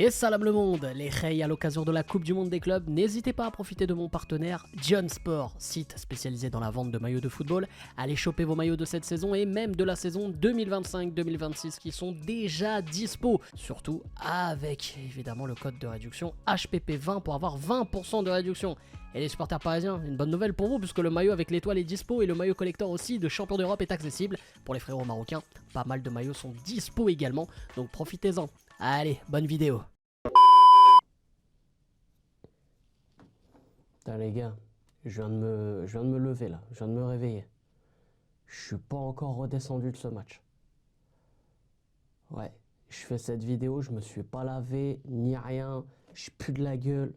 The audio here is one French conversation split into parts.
Et salam le monde, les Rey à l'occasion de la Coupe du Monde des clubs, n'hésitez pas à profiter de mon partenaire John Sport, site spécialisé dans la vente de maillots de football. Allez choper vos maillots de cette saison et même de la saison 2025-2026 qui sont déjà dispo. Surtout avec évidemment le code de réduction HPP20 pour avoir 20% de réduction. Et les supporters parisiens, une bonne nouvelle pour vous puisque le maillot avec l'étoile est dispo et le maillot collector aussi de champion d'Europe est accessible. Pour les frérots marocains, pas mal de maillots sont dispo également, donc profitez-en. Allez, bonne vidéo. Putain les gars, je viens de me lever là, je viens de me réveiller. Je suis pas encore redescendu de ce match. Ouais, je fais cette vidéo, je me suis pas lavé, ni rien, je pue de la gueule.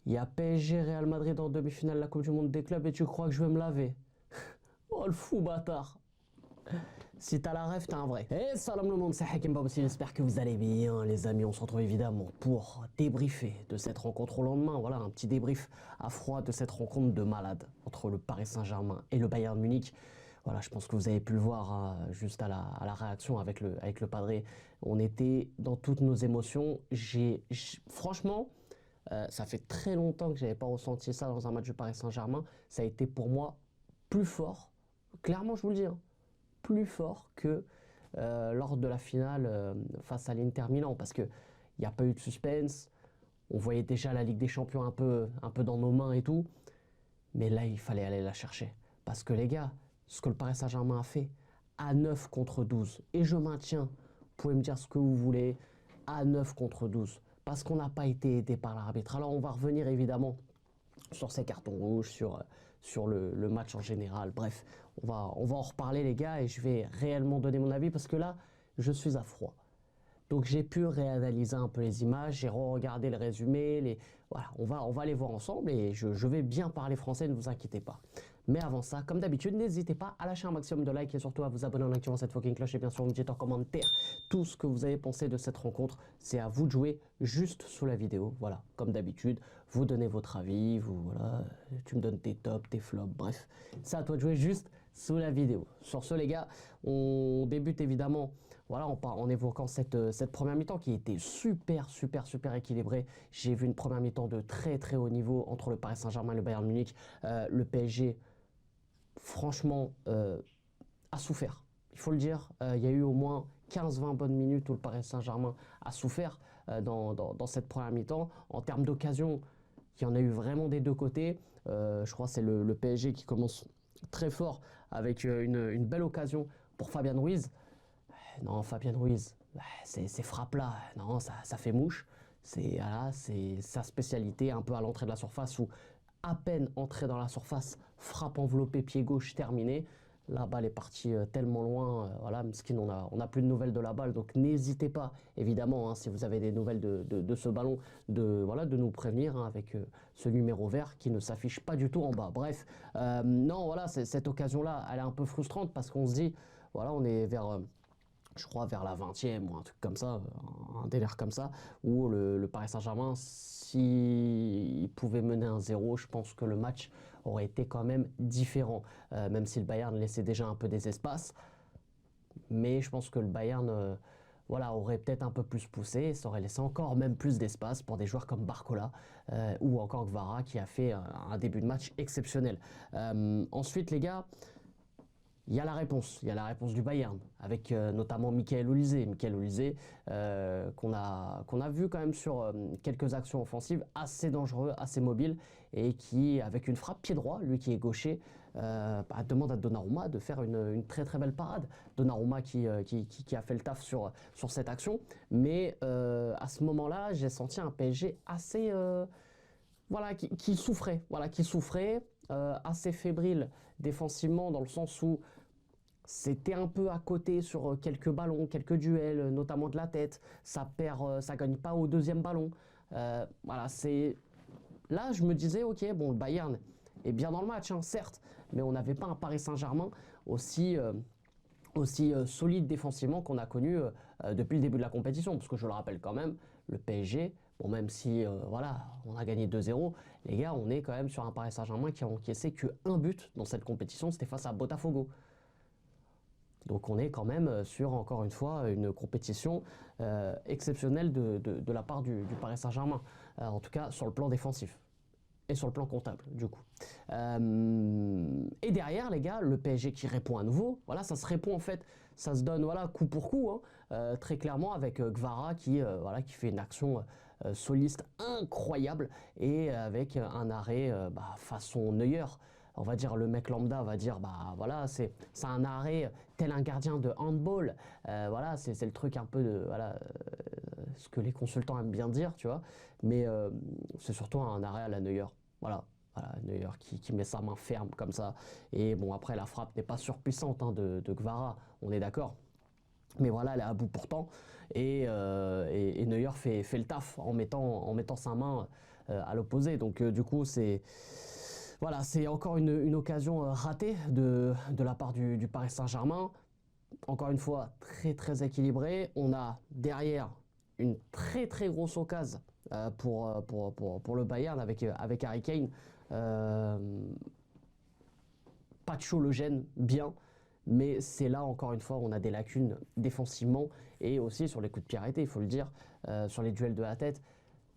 Il y a PSG Real Madrid en demi-finale de la Coupe du Monde des clubs et tu crois que je vais me laver? Oh le fou bâtard! Si t'as la rêve, t'es un vrai. Et salam le monde, c'est Hakim Babossi, j'espère que vous allez bien les amis. On se retrouve évidemment pour débriefer de cette rencontre au lendemain. Voilà, un petit débrief à froid de cette rencontre de malade entre le Paris Saint-Germain et le Bayern Munich. Voilà, je pense que vous avez pu le voir hein, juste à la réaction avec le padré. On était dans toutes nos émotions. Franchement, ça fait très longtemps que j'avais pas ressenti ça dans un match du Paris Saint-Germain. Ça a été pour moi plus fort. Clairement, je vous le dis. Hein, plus fort que lors de la finale face à l'Inter Milan parce qu'il n'y a pas eu de suspense, on voyait déjà la Ligue des Champions un peu dans nos mains et tout, mais là il fallait aller la chercher parce que les gars, ce que le Paris Saint-Germain a fait à 9 contre 12, et je maintiens, vous pouvez me dire ce que vous voulez, à 9 contre 12, parce qu'on n'a pas été aidé par l'arbitre. Alors on va revenir évidemment sur ces cartons rouges, sur le match en général. Bref, on va en reparler les gars et je vais réellement donner mon avis parce que là, je suis à froid. Donc j'ai pu réanalyser un peu les images, j'ai re-regardé le résumé, voilà, on va les voir ensemble et je vais bien parler français, ne vous inquiétez pas. Mais avant ça, comme d'habitude, n'hésitez pas à lâcher un maximum de likes et surtout à vous abonner en activant cette fucking cloche et bien sûr, me dites en commentaire tout ce que vous avez pensé de cette rencontre. C'est à vous de jouer juste sous la vidéo. Voilà, comme d'habitude, vous donnez votre avis, voilà, tu me donnes tes tops, tes flops, bref. C'est à toi de jouer juste sous la vidéo. Sur ce les gars, on débute évidemment voilà, en évoquant cette première mi-temps qui était super équilibrée. J'ai vu une première mi-temps de très haut niveau entre le Paris Saint-Germain et le Bayern Munich. Le PSG, franchement, a souffert. Il faut le dire, il y a eu au moins 15-20 bonnes minutes où le Paris Saint-Germain a souffert dans cette première mi-temps. En termes d'occasion, il y en a eu vraiment des deux côtés. Je crois que c'est le PSG qui commence très fort avec une belle occasion pour Fabien Ruiz. Non, Fabien Ruiz, ces frappes-là, non, ça fait mouche. C'est sa spécialité, un peu à l'entrée de la surface où à peine entré dans la surface, frappe enveloppée, pied gauche terminé. La balle est partie tellement loin, voilà, Mskin, on a plus de nouvelles de la balle, donc n'hésitez pas, évidemment, hein, si vous avez des nouvelles de ce ballon, de nous prévenir hein, avec ce numéro vert qui ne s'affiche pas du tout en bas. Bref, non, voilà, cette occasion-là, elle est un peu frustrante parce qu'on se dit, voilà, on est vers... je crois vers la 20e ou un truc comme ça, un délire comme ça, où le Paris Saint-Germain, s'il pouvait mener un 0, je pense que le match aurait été quand même différent, même si le Bayern laissait déjà un peu des espaces. Mais je pense que le Bayern voilà, aurait peut-être un peu plus poussé, ça aurait laissé encore même plus d'espace pour des joueurs comme Barcola ou encore Gvara qui a fait un début de match exceptionnel. Ensuite les gars, il y a la réponse du Bayern, avec notamment Michael Olise. Michael Olise qu'on a vu quand même sur quelques actions offensives, assez dangereux, assez mobile, et qui, avec une frappe pied droit, lui qui est gaucher, demande à Donnarumma de faire une très belle parade. Donnarumma qui a fait le taf sur cette action, mais à ce moment-là, j'ai senti un PSG assez... voilà, qui souffrait, assez fébrile défensivement dans le sens où c'était un peu à côté sur quelques ballons, quelques duels, notamment de la tête. Ça gagne pas au deuxième ballon. Voilà, là je me disais ok, bon le Bayern est bien dans le match, hein, certes, mais on n'avait pas un Paris Saint-Germain aussi solide défensivement qu'on a connu depuis le début de la compétition, parce que je le rappelle quand même, le PSG, bon, même si voilà, on a gagné 2-0, les gars, on est quand même sur un Paris Saint-Germain qui a encaissé que un but dans cette compétition, c'était face à Botafogo. Donc on est quand même sur, encore une fois, une compétition exceptionnelle de la part du Paris Saint-Germain, en tout cas sur le plan défensif et sur le plan comptable du coup. Et derrière les gars, le PSG qui répond à nouveau, voilà, ça se répond en fait, ça se donne voilà coup pour coup, hein, très clairement avec Gvara voilà, qui fait une action soliste incroyable et avec un arrêt façon Neuer. On va dire le mec lambda va dire bah voilà c'est un arrêt tel un gardien de handball, voilà c'est le truc un peu de voilà ce que les consultants aiment bien dire, tu vois, mais c'est surtout un arrêt à la Neuer. Voilà, voilà Neuer qui met sa main ferme comme ça. Et bon, après, la frappe n'est pas surpuissante hein, de Gvara, on est d'accord. Mais voilà, elle est à bout portant. Et Neuer fait le taf en mettant sa main à l'opposé. Donc, du coup, voilà, c'est encore une occasion ratée de la part du Paris Saint-Germain. Encore une fois, très très équilibré. On a derrière une très très grosse occasion pour le Bayern avec Harry Kane. Pacho le gêne bien, mais c'est là encore une fois on a des lacunes défensivement et aussi sur les coups de pied arrêtés, il faut le dire, sur les duels de la tête.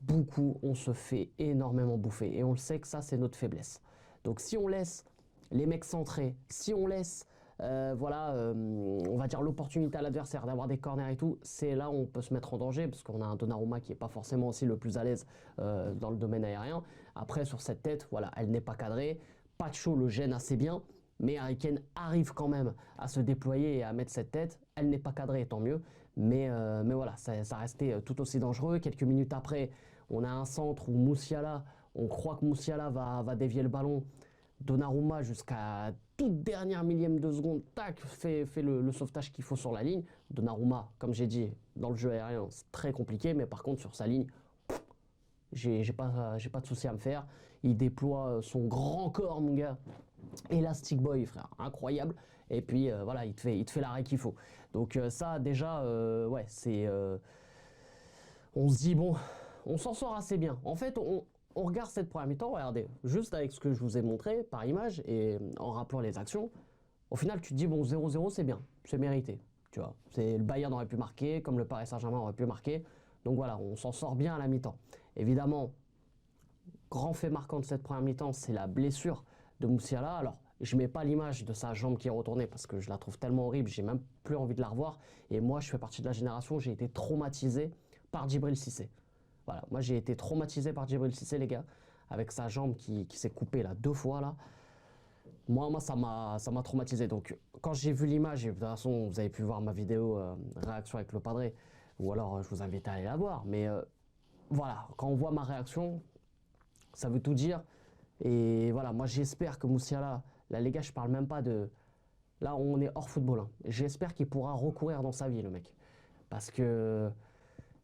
Beaucoup, on se fait énormément bouffer et on le sait que ça c'est notre faiblesse. Donc si on laisse les mecs centrés, si on laisse on va dire l'opportunité à l'adversaire d'avoir des corners et tout, c'est là où on peut se mettre en danger parce qu'on a un Donnarumma qui n'est pas forcément aussi le plus à l'aise dans le domaine aérien. Après sur cette tête, voilà, elle n'est pas cadrée, Pacho le gêne assez bien, mais Harry Kane arrive quand même à se déployer et à mettre cette tête. Elle n'est pas cadrée, tant mieux, mais voilà, ça restait tout aussi dangereux. Quelques minutes après, on a un centre où Musiala, on croit que Musiala va dévier le ballon. Donnarumma jusqu'à toute dernière millième de seconde, tac, fait le sauvetage qu'il faut sur la ligne. Donnarumma, comme j'ai dit, dans le jeu aérien, c'est très compliqué, mais par contre sur sa ligne, j'ai pas de souci à me faire. Il déploie son grand corps, mon gars. Elastic Boy, frère, incroyable. Et puis voilà, il te fait l'arrêt qu'il faut. Donc ça, déjà, ouais, c'est... on se dit, bon, on s'en sort assez bien. En fait, on regarde cette première mi-temps, regardez, juste avec ce que je vous ai montré par image et en rappelant les actions, au final, tu te dis, bon, 0-0, c'est bien, c'est mérité. Tu vois, le Bayern aurait pu marquer, comme le Paris Saint-Germain aurait pu marquer. Donc voilà, on s'en sort bien à la mi-temps. Évidemment, grand fait marquant de cette première mi-temps, c'est la blessure de Musiala. Alors, je mets pas l'image de sa jambe qui est retournée parce que je la trouve tellement horrible, j'ai même plus envie de la revoir. Et moi, je fais partie de la génération, j'ai été traumatisé par Djibril Cissé. Voilà, moi j'ai été traumatisé par Djibril Cissé, les gars, avec sa jambe qui s'est coupée là 2 fois là. Moi ça m'a traumatisé. Donc quand j'ai vu l'image, et de toute façon vous avez pu voir ma vidéo réaction avec le padré, ou alors je vous invite à aller la voir. Mais voilà, quand on voit ma réaction, ça veut tout dire. Et voilà, moi j'espère que Musiala, là les gars, je parle même pas de... Là on est hors football, hein. J'espère qu'il pourra recourir dans sa vie, le mec. Parce que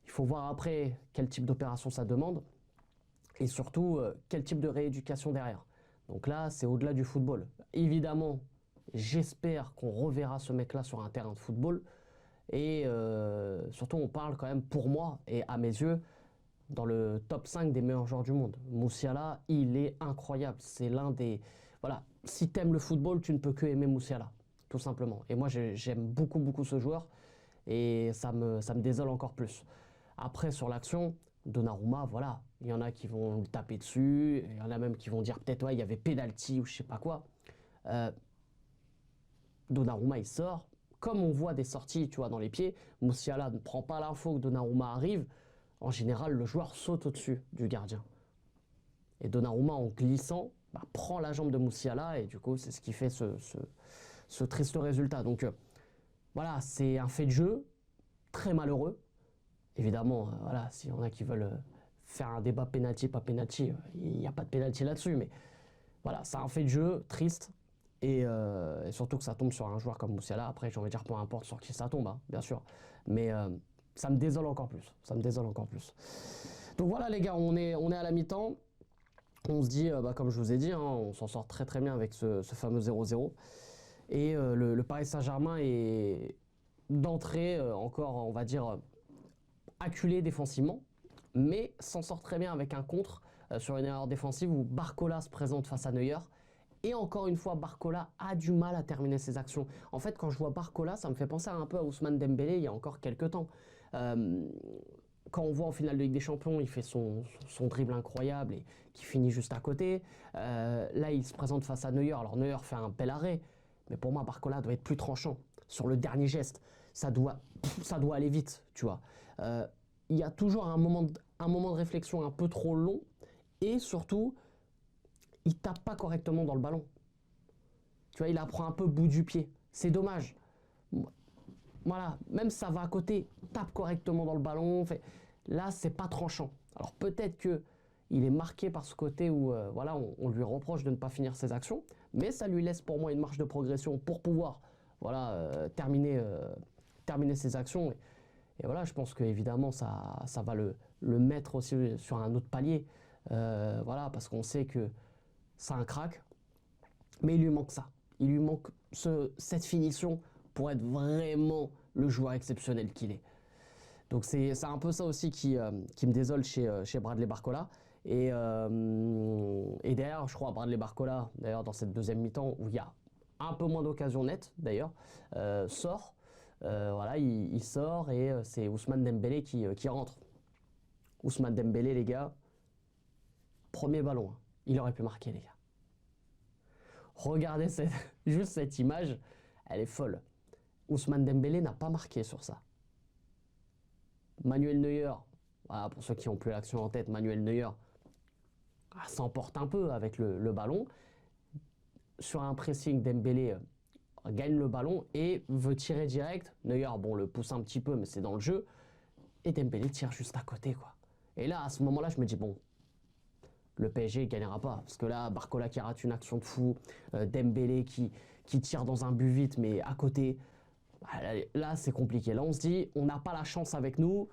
il faut voir après quel type d'opération ça demande et surtout quel type de rééducation derrière. Donc là, c'est au-delà du football. Évidemment, j'espère qu'on reverra ce mec-là sur un terrain de football. Et surtout, on parle quand même, pour moi et à mes yeux, dans le top 5 des meilleurs joueurs du monde. Musiala, il est incroyable. C'est l'un des... Voilà, si t'aimes le football, tu ne peux que aimer Musiala, tout simplement. Et moi, j'aime beaucoup, beaucoup ce joueur. Et ça me désole encore plus. Après, sur l'action, Donnarumma, voilà, il y en a qui vont le taper dessus, il y en a même qui vont dire peut-être ouais, il y avait penalty ou je sais pas quoi. Donnarumma, il sort. Comme on voit des sorties, tu vois, dans les pieds, Musiala ne prend pas l'info que Donnarumma arrive. En général, le joueur saute au-dessus du gardien. Et Donnarumma, en glissant, prend la jambe de Musiala et du coup, c'est ce qui fait ce triste résultat. Donc voilà, c'est un fait de jeu très malheureux. Évidemment, voilà, s'il y en a qui veulent faire un débat penalty, pas penalty, il n'y a pas de penalty là-dessus, mais voilà, c'est un fait de jeu triste et surtout que ça tombe sur un joueur comme Musiala. Après, j'ai envie de dire peu importe sur qui ça tombe, hein, bien sûr, mais ça me désole encore plus. Ça me désole encore plus. Donc voilà, les gars, on est à la mi-temps. On se dit, comme je vous ai dit, hein, on s'en sort très très bien avec ce fameux 0-0. Et le Paris Saint-Germain est d'entrée encore, on va dire, acculé défensivement, mais s'en sort très bien avec un contre sur une erreur défensive où Barcola se présente face à Neuer Et encore une fois, Barcola a du mal à terminer ses actions. En fait, quand je vois Barcola, ça me fait penser un peu à Ousmane Dembélé il y a encore quelques temps. Quand on voit en finale de Ligue des Champions, il fait son dribble incroyable et qui finit juste à côté. Là, il se présente face à Neuer. Alors Neuer fait un bel arrêt, mais pour moi, Barcola doit être plus tranchant sur le dernier geste. Ça doit aller vite, tu vois. Il y a toujours un moment de réflexion un peu trop long et surtout, il tape pas correctement dans le ballon. Tu vois, il apprend un peu bout du pied. C'est dommage. Voilà, même ça va à côté, tape correctement dans le ballon. Là, c'est pas tranchant. Alors peut-être que il est marqué par ce côté où voilà, on lui reproche de ne pas finir ses actions, mais ça lui laisse pour moi une marge de progression pour pouvoir voilà, terminer ses actions. Et voilà, je pense qu'évidemment, ça va le mettre aussi sur un autre palier. Voilà, parce qu'on sait que c'est un crack, mais il lui manque ça. Il lui manque cette finition pour être vraiment le joueur exceptionnel qu'il est. Donc c'est un peu ça aussi qui me désole chez Bradley Barcola. Et derrière, je crois, Bradley Barcola, d'ailleurs dans cette deuxième mi-temps, où il y a un peu moins d'occasions nettes, d'ailleurs, sort. Voilà, il sort et c'est Ousmane Dembélé qui rentre. Ousmane Dembélé, les gars, premier ballon, hein. Il aurait pu marquer, les gars. Regardez juste cette image, elle est folle. Ousmane Dembélé n'a pas marqué sur ça. Manuel Neuer, voilà, pour ceux qui n'ont plus l'action en tête, Manuel Neuer s'emporte un peu avec le ballon. Sur un pressing, Dembélé gagne le ballon et veut tirer direct. Neuer, bon, le pousse un petit peu, mais c'est dans le jeu. Et Dembélé tire juste à côté, quoi. Et là, à ce moment-là, je me dis, bon, le PSG ne gagnera pas. Parce que là, Barcola qui rate une action de fou, Dembélé qui tire dans un but vite, mais à côté. Là, c'est compliqué. Là, on se dit, on n'a pas la chance avec nous.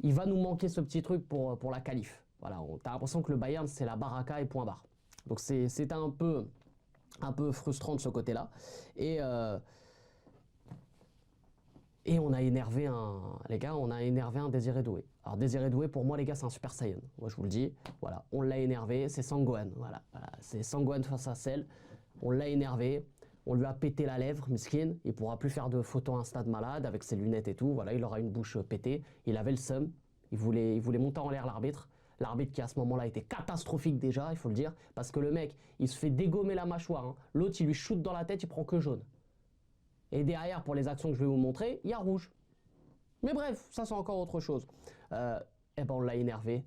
Il va nous manquer ce petit truc pour la qualif. Voilà, t'as l'impression que le Bayern, c'est la baraka et point barre. Donc, c'est un peu frustrant de ce côté-là. Et on a énervé un Désiré Doué. Alors Désiré Doué, pour moi les gars, c'est un Super Saiyan. Moi je vous le dis, voilà, on l'a énervé, c'est Sangohan. Voilà, c'est Sangohan face à Cell. On l'a énervé, on lui a pété la lèvre, miskin. Il pourra plus faire de photos Insta de malade avec ses lunettes et tout. Voilà, il aura une bouche pétée. Il avait le seum. Il voulait monter en l'air l'arbitre. L'arbitre qui à ce moment-là était catastrophique déjà, il faut le dire, parce que le mec, il se fait dégommer la mâchoire. Hein. L'autre, il lui shoot dans la tête, il prend que jaune. Et derrière, pour les actions que je vais vous montrer, il y a rouge. Mais bref, ça c'est encore autre chose. Eh ben on l'a énervé.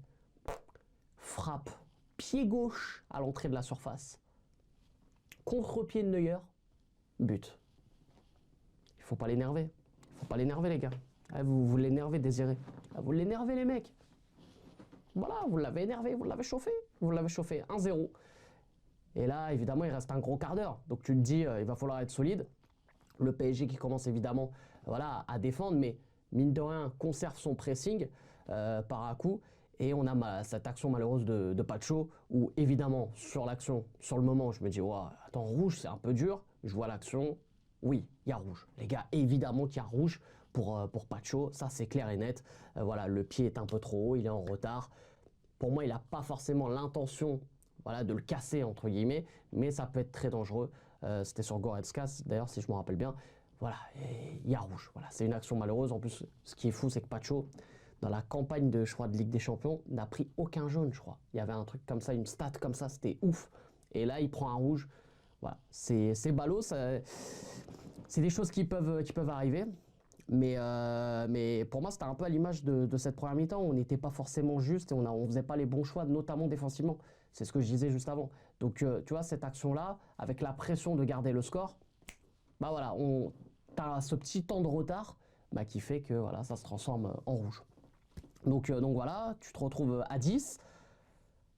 Frappe, pied gauche à l'entrée de la surface. Contre-pied de Neuer, but. Il faut pas l'énerver. Il faut pas l'énerver les gars. Vous l'énervez, Désiré. Vous l'énervez les mecs. Voilà, vous l'avez énervé, vous l'avez chauffé. Vous l'avez chauffé, 1-0. Et là, évidemment, il reste un gros quart d'heure. Donc tu te dis, il va falloir être solide. Le PSG qui commence évidemment voilà, à défendre, mais mine de rien, conserve son pressing par à coup. Et on a cette action malheureuse de Pacho, où évidemment, sur l'action, sur le moment, je me dis, wow, attends, rouge, c'est un peu dur. Je vois l'action, oui, il y a rouge. Les gars, évidemment qu'il y a rouge pour Pacho, ça c'est clair et net. Voilà, le pied est un peu trop haut, il est en retard. Pour moi, il n'a pas forcément l'intention voilà, de le casser, entre guillemets, mais ça peut être très dangereux. C'était sur Goretzka, d'ailleurs, si je me rappelle bien. Voilà, il y a rouge. Voilà, c'est une action malheureuse. En plus, ce qui est fou, c'est que Pacho, dans la campagne de, je crois, de Ligue des Champions, n'a pris aucun jaune, je crois. Il y avait un truc comme ça, une stat comme ça, c'était ouf. Et là, il prend un rouge. Voilà, c'est ballot. C'est des choses qui peuvent arriver. Mais pour moi, c'était un peu à l'image de cette première mi-temps. On n'était pas forcément juste et on faisait pas les bons choix, notamment défensivement. C'est ce que je disais juste avant. Donc, tu vois, cette action-là, avec la pression de garder le score, bah voilà, t'as ce petit temps de retard bah, qui fait que voilà, ça se transforme en rouge. Donc voilà, tu te retrouves à 10.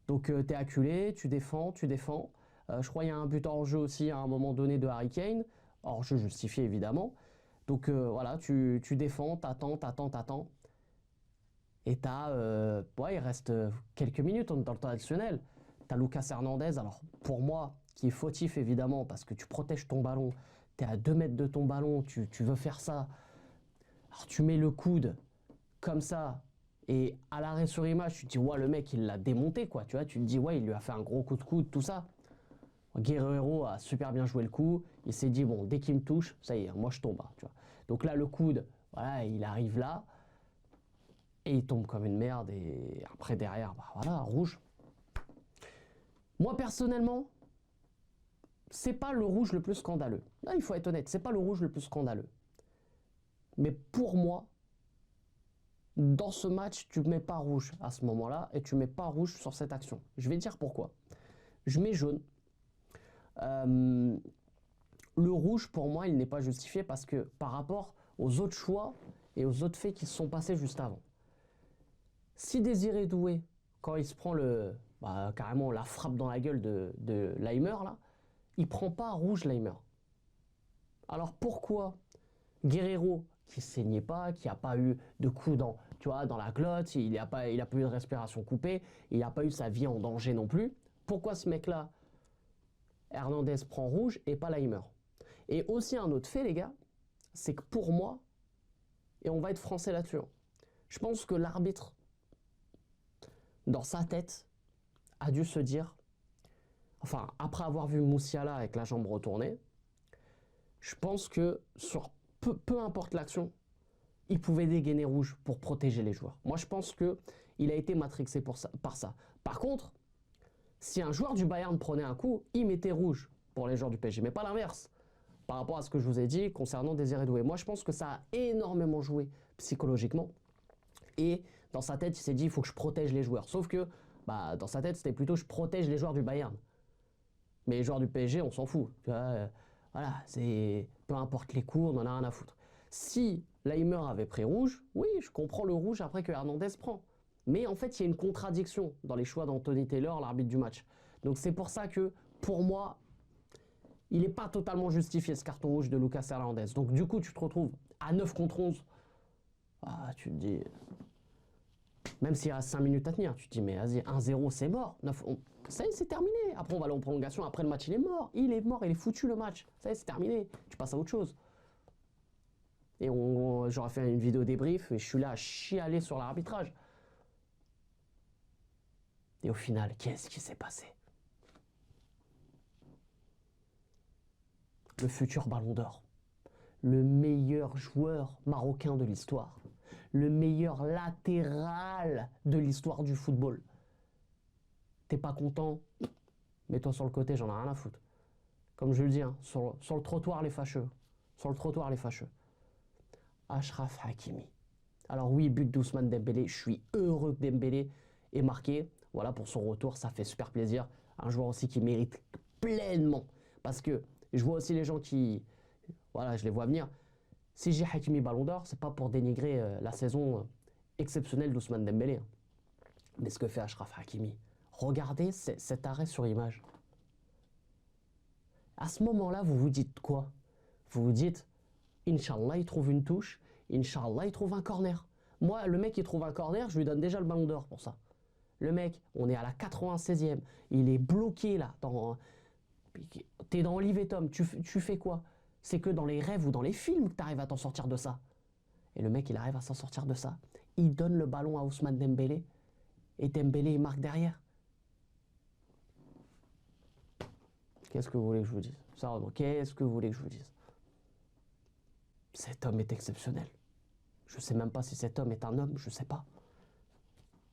Donc t'es acculé, tu défends. Je crois qu'il y a un but hors jeu aussi à un moment donné de Harry Kane. Hors jeu justifié évidemment. Donc voilà, tu défends, t'attends. Et il reste quelques minutes dans le temps additionnel. T'as Lucas Hernandez, alors pour moi, qui est fautif évidemment, parce que tu protèges ton ballon, t'es à 2 mètres de ton ballon, tu veux faire ça. Alors tu mets le coude comme ça, et à l'arrêt sur image, tu te dis, ouais, le mec, il l'a démonté, quoi. Tu vois, tu te dis, ouais, il lui a fait un gros coup de coude, tout ça. Guerrero a super bien joué le coup. Il s'est dit, bon, dès qu'il me touche, ça y est, moi je tombe. Hein, tu vois. Donc là, le coude, voilà, il arrive là. Et il tombe comme une merde. Et après, derrière, bah, voilà, rouge. Moi, personnellement, c'est pas le rouge le plus scandaleux. Là, il faut être honnête, c'est pas le rouge le plus scandaleux. Mais pour moi, dans ce match, tu mets pas rouge à ce moment-là et tu mets pas rouge sur cette action. Je vais dire pourquoi. Je mets jaune. Le rouge, pour moi, il n'est pas justifié parce que par rapport aux autres choix et aux autres faits qui se sont passés juste avant. Si Désiré Doué, quand il se prend carrément la frappe dans la gueule de Laimer, là, il prend pas rouge Laimer. Alors pourquoi Guerrero, qui saignait pas, qui n'a pas eu de coup dans la glotte, il n'a pas eu de respiration coupée, il n'a pas eu sa vie en danger non plus, pourquoi ce mec-là, Hernandez, prend rouge et pas Laimer? Et aussi un autre fait, les gars, c'est que pour moi, et on va être français là-dessus, je pense que l'arbitre, dans sa tête, a dû se dire, enfin, après avoir vu Moussiala avec la jambe retournée, je pense que sur peu importe l'action, il pouvait dégainer rouge pour protéger les joueurs. Moi, je pense qu'il a été matrixé par ça. Par contre, si un joueur du Bayern prenait un coup, il mettait rouge pour les joueurs du PSG, mais pas l'inverse. Par rapport à ce que je vous ai dit concernant Désiré Doué. Moi, je pense que ça a énormément joué psychologiquement. Et dans sa tête, il s'est dit, il faut que je protège les joueurs. Sauf que, dans sa tête, c'était plutôt, je protège les joueurs du Bayern. Mais les joueurs du PSG, on s'en fout. Tu vois, voilà, peu importe les coups, on en a rien à foutre. Si Laimer avait pris rouge, oui, je comprends le rouge après que Hernandez prend. Mais en fait, il y a une contradiction dans les choix d'Anthony Taylor, l'arbitre du match. Donc c'est pour ça que, pour moi, il n'est pas totalement justifié ce carton rouge de Lucas Hernandez. Donc du coup, tu te retrouves à 9 contre 11. Ah, tu te dis... Même s'il reste 5 minutes à tenir, tu te dis, mais vas-y, 1-0, c'est mort. Ça y est, c'est terminé. Après, on va aller en prolongation. Après, le match, il est mort. Il est foutu, le match. Ça y est, c'est terminé. Tu passes à autre chose. Et j'aurais fait une vidéo débrief et je suis là à chialer sur l'arbitrage. Et au final, qu'est-ce qui s'est passé? Le futur Ballon d'Or. Le meilleur joueur marocain de l'histoire. Le meilleur latéral de l'histoire du football. T'es pas content? Mets-toi sur le côté, j'en ai rien à foutre. Comme je le dis, hein, sur le trottoir, les fâcheux. Sur le trottoir, les fâcheux. Achraf Hakimi. Alors oui, but d'Ousmane Dembélé. Je suis heureux que Dembélé ait marqué. Voilà, pour son retour, ça fait super plaisir. Un joueur aussi qui mérite pleinement. Parce que je vois aussi les gens qui... Voilà, je les vois venir. Si j'ai Hakimi Ballon d'Or, c'est pas pour dénigrer la saison exceptionnelle d'Ousmane Dembélé. Mais ce que fait Achraf Hakimi, regardez cet arrêt sur image. À ce moment-là, vous vous dites quoi? Vous vous dites, Inch'Allah, il trouve une touche, Inch'Allah, il trouve un corner. Moi, le mec, il trouve un corner, je lui donne déjà le Ballon d'Or pour ça. Le mec, on est à la 96e, il est bloqué là. T'es dans Olive et Tom, tu fais quoi? C'est que dans les rêves ou dans les films que tu arrives à t'en sortir de ça. Et le mec, il arrive à s'en sortir de ça. Il donne le ballon à Ousmane Dembélé. Et Dembélé, il marque derrière. Qu'est-ce que vous voulez que je vous dise? Sérieusement, qu'est-ce que vous voulez que je vous dise? Cet homme est exceptionnel. Je ne sais même pas si cet homme est un homme, je ne sais pas.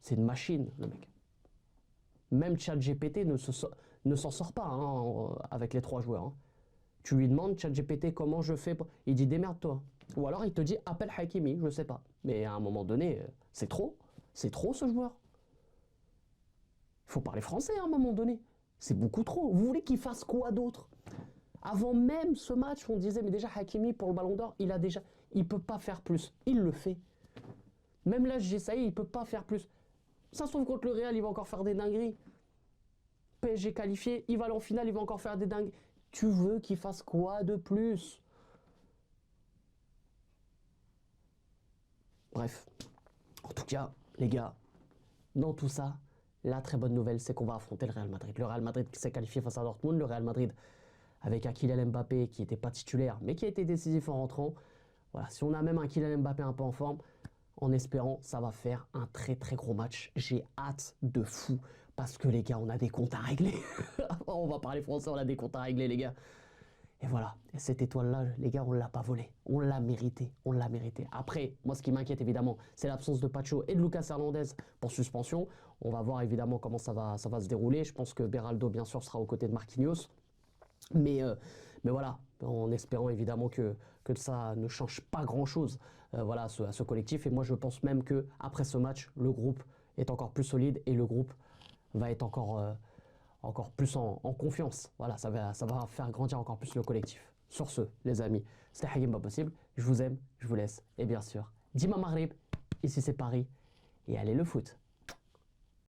C'est une machine, le mec. Même ChatGPT ne s'en sort pas hein, avec les 3 joueurs. Hein. Tu lui demandes, ChatGPT, comment je fais pour... Il dit, démerde-toi. Ou alors il te dit, appelle Hakimi, je ne sais pas. Mais à un moment donné, c'est trop. C'est trop ce joueur. Il faut parler français à un moment donné. C'est beaucoup trop. Vous voulez qu'il fasse quoi d'autre? Avant même ce match, on disait, mais déjà Hakimi, pour le Ballon d'Or, il ne peut pas faire plus. Il le fait. Même là, ça y est, il ne peut pas faire plus. Ça se trouve contre le Real, il va encore faire des dingueries. PSG qualifié, il va aller en finale, il va encore faire des dingueries. Tu veux qu'il fasse quoi de plus? Bref, en tout cas, les gars, dans tout ça, la très bonne nouvelle, c'est qu'on va affronter le Real Madrid. Le Real Madrid qui s'est qualifié face à Dortmund, le Real Madrid avec un Kylian Mbappé qui n'était pas titulaire, mais qui a été décisif en rentrant. Voilà, si on a même un Kylian Mbappé un peu en forme, en espérant ça va faire un très très gros match. J'ai hâte de fou parce que les gars, on a des comptes à régler. On va parler français, on a des comptes à régler les gars. Et voilà, et cette étoile-là, les gars, on ne l'a pas volée. On l'a méritée, on l'a méritée. Après, moi, ce qui m'inquiète évidemment, c'est l'absence de Pacho et de Lucas Hernandez pour suspension. On va voir évidemment comment ça va se dérouler. Je pense que Beraldo, bien sûr, sera aux côtés de Marquinhos. Mais voilà, en espérant évidemment que ça ne change pas grand-chose voilà, à ce collectif. Et moi, je pense même qu'après ce match, le groupe est encore plus solide et le groupe va être encore plus en confiance. Voilà, ça va faire grandir encore plus le collectif. Sur ce, les amis, c'était Hakim Pas Possible. Je vous aime, je vous laisse. Et bien sûr, Dima Maghrib, ici c'est Paris. Et allez le foot.